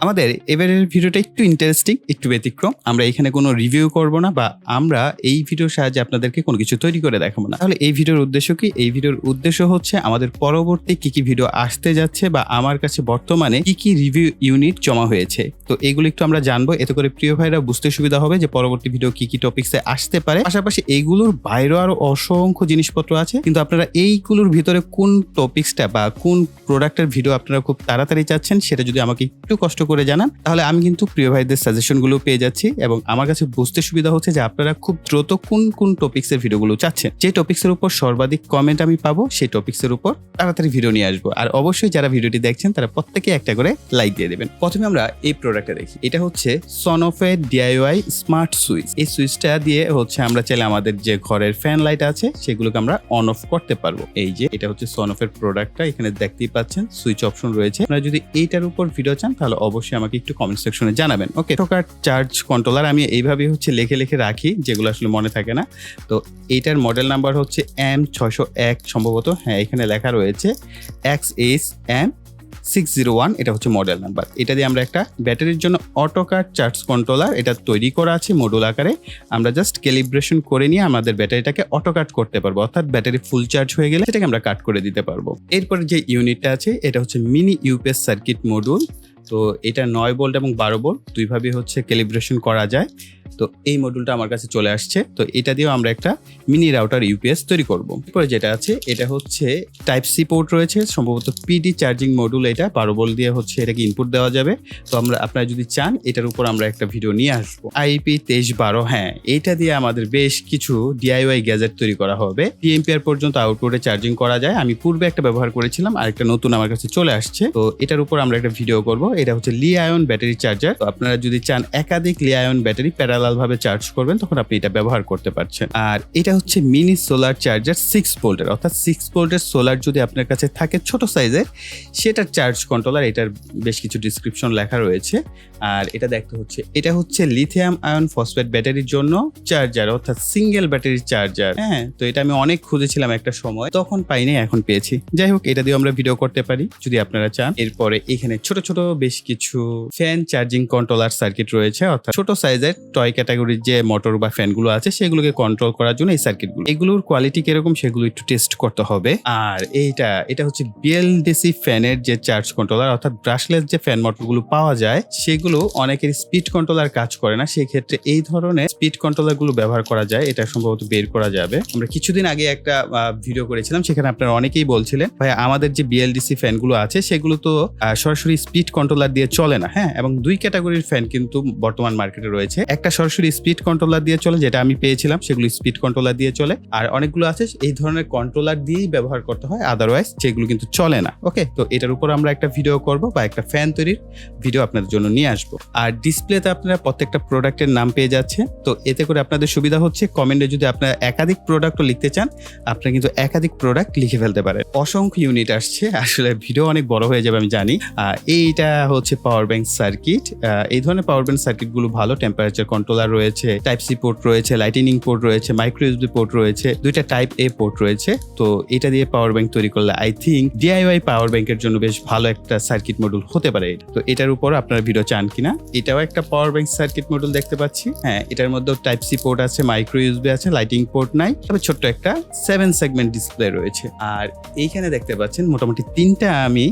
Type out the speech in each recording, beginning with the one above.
আমাদের এবারের ভিডিওটা একটু ইন্টারেস্টিং, একটু ব্যতিক্রম। আমরা এখানে কোনো রিভিউ করব না বা আমরা এই ভিডিওর সাহায্যে আপনাদেরকে কোনো কিছু তৈরি করে দেখাবো না। তাহলে এই ভিডিওর উদ্দেশ্য কি? এই ভিডিওর উদ্দেশ্য হচ্ছে আমাদের পরবর্তী কি ভিডিও আসতে যাচ্ছে বা আমার কাছে বর্তমানে কি রিভিউ ইউনিট জমা হয়েছে, তো এগুলো একটু আমরা জানবো। এতে করে প্রিয় ভাইরা বুঝতে সুবিধা হবে যে পরবর্তী ভিডিও কি টপিকসে আসতে পারে। পাশাপাশি এইগুলোর বাইরেও আরো অসংখ্য জিনিসপত্র আছে, কিন্তু আপনারা এইগুলোর ভিতরে কোন টপিকসটা বা কোন প্রোডাক্টের ভিডিও আপনারা খুব তাড়াতাড়ি চাচ্ছেন সেটা যদি আমাকে একটু কষ্ট করে জানান, তাহলে আমি কিন্তু প্রিয় ভাইদের সাজেশনগুলো পেয়ে যাচ্ছি এবং আমার কাছে বুঝতে সুবিধা হচ্ছে যে আপনারা খুব দ্রুত কোন টপিক্সের ভিডিওগুলো চাচ্ছেন। যে টপিক্সের উপর সর্বাধিক কমেন্ট আমি পাবো সেই টপিক্সের উপর তাড়াতাড়ি ভিডিও নিয়ে আসবো। আর অবশ্যই যারা ভিডিওটি দেখছেন তারা প্রত্যেকে একটা করে লাইক দিয়ে দেবেন। প্রথমে আমরা এই প্রোডাক্টটা দেখি। এটা হচ্ছে সনফের DIY স্মার্ট সুইচ। এই সুইচটা দিয়ে হচ্ছে আমরা চাইলে আমাদের যে ঘরের ফ্যান লাইট আছে সেগুলোকে আমরা অন অফ করতে পারবো। এই যে এটা হচ্ছে সনফের প্রোডাক্টটা, এখানে দেখতেই পাচ্ছেন সুইচ অপশন রয়েছে। আপনারা যদি এইটার উপর ভিডিও চান তাহলে অবশ্যই আমাকে একটু কমেন্ট সেকশনে জানাবেন। ওকে, টোকার চার্জ কন্ট্রোলার আমি এইভাবে হচ্ছে লিখে রাখি, যেগুলো আসলে মনে থাকে না। তো এইটার মডেল নাম্বার হচ্ছে M601 সম্ভবত, হ্যাঁ এখানে লেখা রয়েছে XSM601, এটা হচ্ছে মডেল নাম্বার। এটা দিয়ে আমরা একটা ব্যাটারির জন্য অটোকার চার্জ কন্ট্রোলার এটা তৈরি করা আছে মডুল আকারে। আমরা জাস্ট ক্যালিব্রেশন করে নিয়ে আমাদের ব্যাটারিটাকে অটো কাট করতে পারবো, অর্থাৎ ব্যাটারি ফুল চার্জ হয়ে গেলে সেটাকে আমরা কাট করে দিতে পারবো। এরপরে যে ইউনিটটা আছে এটা হচ্ছে মিনি ইউপিএস সার্কিট মডুল। তো এটা 9 ভোল্ট এবং 12 ভোল্ট দুইভাবে হচ্ছে ক্যালিব্রেশন করা যায়। তো এই মডুলটা আমার কাছে চলে আসছে। তো এটা দিয়েও আমরা একটা মিনি রাউটার ইউপিএস তৈরি করব। এরপরে যেটা আছে এটা হচ্ছে টাইপ সি পোর্ট রয়েছে, সম্ভবত PD চার্জিং মডুল। এটা 12 ভোল্ট দিয়ে হচ্ছে এটাকে ইনপুট দেওয়া যাবে। তো আপনারা যদি চান এটার উপর আমরা একটা ভিডিও নিয়ে আসবো। IP2312, হ্যাঁ এটা দিয়ে আমাদের বেশ কিছু DIY গ্যাজেট তৈরি করা হবে। 3 এম্পিয়ার পর্যন্ত আউটপুটে চার্জিং করা যায়। আমি পূর্বে একটা ব্যবহার করেছিলাম, আর একটা নতুন আমার কাছে চলে আসছে। তো এটার উপর আমরা একটা ভিডিও করব। এটা হচ্ছে লি আয়ন ব্যাটারি চার্জার। তো আপনারা যদি চান একাধিক লি আয়ন ব্যাটারি প্যারালাল ভাবে চার্জ করবেন তখন আপনি এটা ব্যবহার করতে পারছেন। আর এটা হচ্ছে মিনি সোলার চার্জার 6 ভোল্টের, অর্থাৎ 6 ভোল্টের সোলার যদি আপনার কাছে থাকে ছোট সাইজের, সেটার চার্জ কন্ট্রোলার। এটার বেশ কিছু ডিসক্রিপশন লেখা রয়েছে। আর এটা দেখতে হচ্ছে এটা হচ্ছে লিথিয়াম আয়ন ফসফেট ব্যাটারির জন্য চার্জার, অর্থাৎ সিঙ্গেল ব্যাটারি চার্জার। হ্যাঁ, তো এটা আমি অনেক খুঁজেছিলাম একটা সময়, তখন পাইনি, এখন পেয়েছি। যাই হোক, এটা দিয়ে আমরা ভিডিও করতে পারি যদি আপনারা চান। এরপরে এখানে ছোট বেশ কিছু ফ্যান চার্জিং কন্ট্রোলার সার্কিট রয়েছে, অর্থাৎ ছোট সাইজের টয় ক্যাটাগরির যে মোটর বা ফ্যানগুলো আছে সেগুলোকে কন্ট্রোল করার জন্য এই সার্কিটগুলো। এগুলোর কোয়ালিটি কিরকম সেগুলো একটু টেস্ট করতে হবে। আর এটা হচ্ছে BLDC ফ্যানের যে চার্জ কন্ট্রোলার, অর্থাৎ ব্রাশলেস যে ফ্যান মোটরগুলো পাওয়া যায় সেগুলো অনেকের স্পিড কন্ট্রোলার কাজ করে না, সেই ক্ষেত্রে এই ধরনের স্পিড কন্ট্রোলার গুলো ব্যবহার করা যায়। এটা সম্ভবত বের করা যাবে। আমরা কিছুদিন আগে একটা ভিডিও করেছিলাম, সেখানে আপনারা অনেকেই বলছিলেন ভাই আমাদের যে BLDC ফ্যানগুলো আছে সেগুলো তো সরাসরি স্পিড কন্ট্রোলার দিয়ে চলে না। হ্যাঁ, এবং 2 ক্যাটাগরির ফ্যান কিন্তু বর্তমান মার্কেটে রয়েছে। একটা সরাসরি স্পিড কন্ট্রোলার দিয়ে চলে, যেটা আমি পেয়েছিলাম, সেগুলো স্পিড কন্ট্রোলার দিয়ে চলে। আর অনেকগুলো আছে এই ধরনের কন্ট্রোলার দিয়েই ব্যবহার করতে হয়, আদারওয়াইজ সেগুলো কিন্তু চলে না। ওকে, তো এটার উপর আমরা একটা ভিডিও করব বা একটা ফ্যান তৈরির ভিডিও আপনাদের জন্য নিয়ে আসবো। আর ডিসপ্লেতে আপনারা প্রত্যেকটা প্রোডাক্টের নাম পেয়ে যাচ্ছেন। তো এতে করে আপনাদের সুবিধা হচ্ছে কমেন্টে যদি আপনারা একাধিক প্রোডাক্টও লিখতে চান, আপনারা কিন্তু একাধিক প্রোডাক্ট লিখে ফেলতে পারেন। অসংখ্য ইউনিট আসছে, আসলে ভিডিও অনেক বড় হয়ে যাবে আমি জানি। এইটা হচ্ছে পাওয়ার ব্যাংক সার্কিট। এই ধরনের পাওয়ার ব্যাংক সার্কিট গুলো ভালো। টেম্পারেচার কন্ট্রোলার রয়েছে, টাইপ সি পোর্ট রয়েছে, লাইটিনিং পোর্ট রয়েছে, মাইক্রো USB পোর্ট রয়েছে, 2টা টাইপ A পোর্ট রয়েছে। তো এটা দিয়ে পাওয়ার ব্যাংক তৈরি করলে আই থিঙ্ক DIY পাওয়ার ব্যাংকের জন্য বেশ ভালো একটা সার্কিট মডুল হতে পারে। তো এটার উপর আপনারা ভিডিও চান কিনা। এটাও একটা পাওয়ার ব্যাংক সার্কিট মডুল দেখতে পাচ্ছি। হ্যাঁ, এটার মধ্যে টাইপ সি পোর্ট আছে, মাইক্রো USB আছে, লাইটিং পোর্ট নাই, তবে ছোট্ট একটা 7 সেগমেন্ট ডিসপ্লে রয়েছে। আর এইখানে দেখতে পাচ্ছেন মোটামুটি 3টা আমি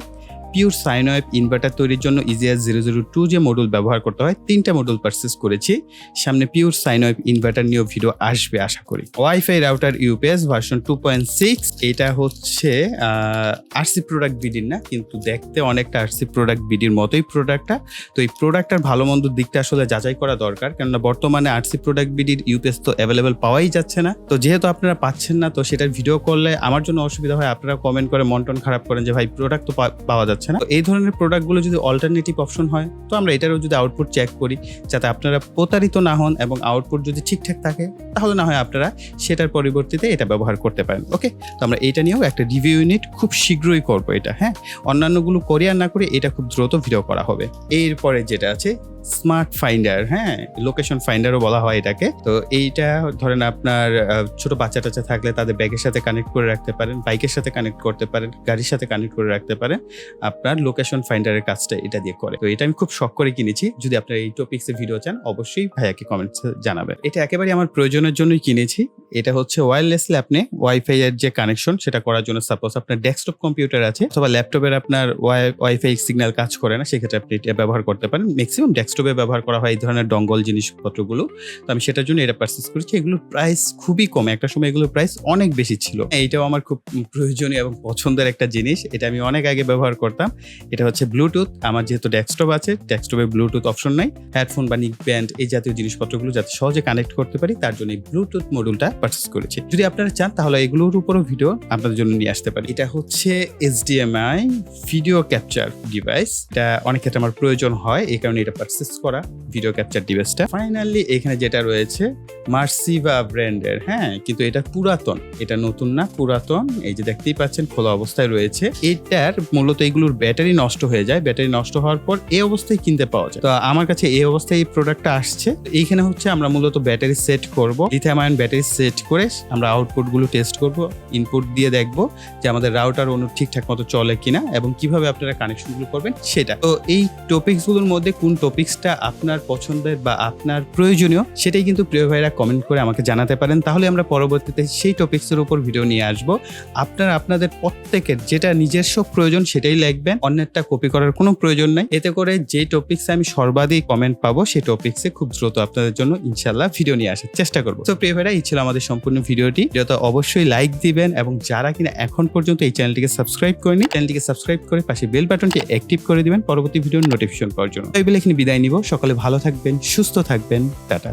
পিওর সাইন ওয়েভ ইনভার্টার তৈরির জন্য EGS002 যে মডুল ব্যবহার করতে হয়, 3টা মডুল পারচেস করেছি। সামনে পিওর সাইন ওয়েভ ইনভার্টার নিয়েও ভিডিও আসবে আশা করি। Wifi router UPS version 2.6। এটা হচ্ছে RC প্রোডাক্ট বিডির না, কিন্তু দেখতে অনেকটা RC প্রোডাক্ট বিডির মতোই প্রোডাক্টটা। তো এই প্রোডাক্টটার ভালো মন্দ দিকটা আসলে যাচাই করা দরকার, কেননা বর্তমানে RC প্রোডাক্ট বিডির UPS তো অ্যাভেলেবেল পাওয়াই যাচ্ছে না। তো যেহেতু আপনারা পাচ্ছেন না, তো সেটার ভিডিও করলে আমার জন্য অসুবিধা হয়। আপনারা কমেন্ট করে মন টন খারাপ করেন যে ভাই প্রোডাক্ট তো পাওয়া যাচ্ছে না। তো এই ধরনের প্রোডাক্টগুলো যদি অল্টারনেটিভ অপশন হয়, তো আমরা এটারও যদি আউটপুট চেক করি, যাতে আপনারা প্রতারিত না হন এবং আউটপুট যদি ঠিকঠাক থাকে, তাহলে না হয় আপনারা সেটার পরিবর্তিতে এটা ব্যবহার করতে পারেন। ওকে, তো আমরা এটা নিয়েও একটা রিভিউ ইউনিট খুব শীঘ্রই করবো। এটা হ্যাঁ, অন্যান্যগুলো করি আর না করে এটা খুব দ্রুত ভিডিও করা হবে। এরপরে যেটা আছে স্মার্ট ফাইন্ডার, হ্যাঁ লোকেশন ফাইন্ডারও বলা হয় এটাকে। তো এইটা ধরেন আপনার ছোট বাচ্চা টাচ্চা থাকলে তাদের ব্যাগের সাথে কানেক্ট করে রাখতে পারেন, বাইকের সাথে কানেক্ট করতে পারেন, গাড়ির সাথে কানেক্ট করে রাখতে পারেন। আপনার লোকেশন ফাইন্ডারের কাজটা এটা দিয়ে করে। তো এটা আমি খুব শখ করে কিনেছি। যদি আপনারা এই টপিক্সে ভিডিও চান অবশ্যই ভাইয়াকে কমেন্টসে জানাবেন। এটা একেবারে আমার প্রয়োজনের জন্যই কিনেছি। এটা হচ্ছে ওয়্যারলেসলি আপনি ওয়াইফাই এর যে কানেকশন সেটা করার জন্য, সাপোজ আপনার ডেস্কটপ কম্পিউটার আছে অথবা ল্যাপটপের আপনার ওয়াইফাই সিগন্যাল কাজ করে না, সেক্ষেত্রে আপনি এটা ব্যবহার করতে পারেন। ম্যাক্সিমাম ডেস্কটপে ব্যবহার করা হয় এই ধরনের ডঙ্গল জিনিসপত্রগুলো। তো আমি সেটার জন্য এটা পারচেজ করেছি। এগুলোর প্রাইস খুবই কম, একটা সময় এগুলোর প্রাইস অনেক বেশি ছিল। এইটাও আমার খুব প্রয়োজনীয় এবং পছন্দের একটা জিনিস। এটা আমি অনেক আগে ব্যবহার করতাম। এটা হচ্ছে ব্লুটুথ। আমার যেহেতু ডেস্কটপ আছে, ডেস্কটপে ব্লুটুথ অপশন নাই, হেডফোন বা নিক ব্যান্ড এই জাতীয় জিনিসপত্রগুলো যাতে সহজে কানেক্ট করতে পারি তার জন্য এই ব্লুটুথ মডিউলটা পারচেজ করেছি। যদি আপনারা চান তাহলে এগুলোর উপরও ভিডিও আপনাদের জন্য নিয়ে আসতে পারি। এটা হচ্ছে HDMI ভিডিও ক্যাপচার ডিভাইস। এটা অনেক ক্ষেত্রে আমার প্রয়োজন হয়, এই কারণে এটা পারচেজ করা ভিডিও ক্যাপচার ডিভাইসটা। ফাইনালি এখানে যেটা রয়েছে মার্সিভা ব্র্যান্ডের, হ্যাঁ কিন্তু এটা পুরাতন, এটা নতুন না, পুরাতন। এই যে দেখতেই পাচ্ছেন খোলা অবস্থায় রয়েছে। এটার মূলত এগুলোর ব্যাটারি নষ্ট হয়ে যায়, ব্যাটারি নষ্ট হওয়ার পর এই অবস্থায় কিনতে পাওয়া যায়। তো আমার কাছে এই অবস্থায় এই প্রোডাক্টটা আসছে। এইখানে হচ্ছে আমরা মূলত ব্যাটারি সেট করব, লিথিয়াম আয়ন ব্যাটারি সেট করে আমরা আউটপুট গুলো টেস্ট করব, ইনপুট দিয়ে দেখব যে আমাদের রাউটার অনু ঠিকঠাক মতো চলে কিনা এবং কিভাবে আপনারা কানেকশন গুলো করবেন সেটা। তো এই টপিকস গুলোর মধ্যে কোন টপিকসটা আপনার পছন্দের বা আপনার প্রয়োজনীয় সেটাই কিন্তু প্রিয় ভাইরা কমেন্ট করে আমাকে জানাতে পারেন। তাহলে আমরা পরবর্তীতে সেই টপিকসের উপর ভিডিও নিয়ে আসব। আপনারা আপনাদের প্রত্যেকের যেটা নিজস্ব প্রয়োজন সেটাই লিখবেন, অন্যেরটা কপি করার কোনো প্রয়োজন নাই। এতে করে যে টপিকসে আমি সর্বাধিক কমেন্ট পাবো সেই টপিকসে খুব দ্রুত আপনাদের জন্য ইনশাল্লাহ ভিডিও নিয়ে আসার চেষ্টা করবো। তো প্রিয় ভাইরা, এই ছিল আমাদের সম্পূর্ণ ভিডিওটি। ভিডিওতে অবশ্যই লাইক দিবেন এবং যারা কিনা এখন পর্যন্ত এই চ্যানেলটিকে সাবস্ক্রাইব করেনি, চ্যানেলটিকে সাবস্ক্রাইব করে পাশে বেল বাটনটি অ্যাক্টিভ করে দিবেন পরবর্তী ভিডিওর নোটিফিকেশন পাওয়ার জন্য। এই বলে এখানে বিদায় নিব। সকলে ভালো থাকবেন, সুস্থ থাকবেন, টাটা।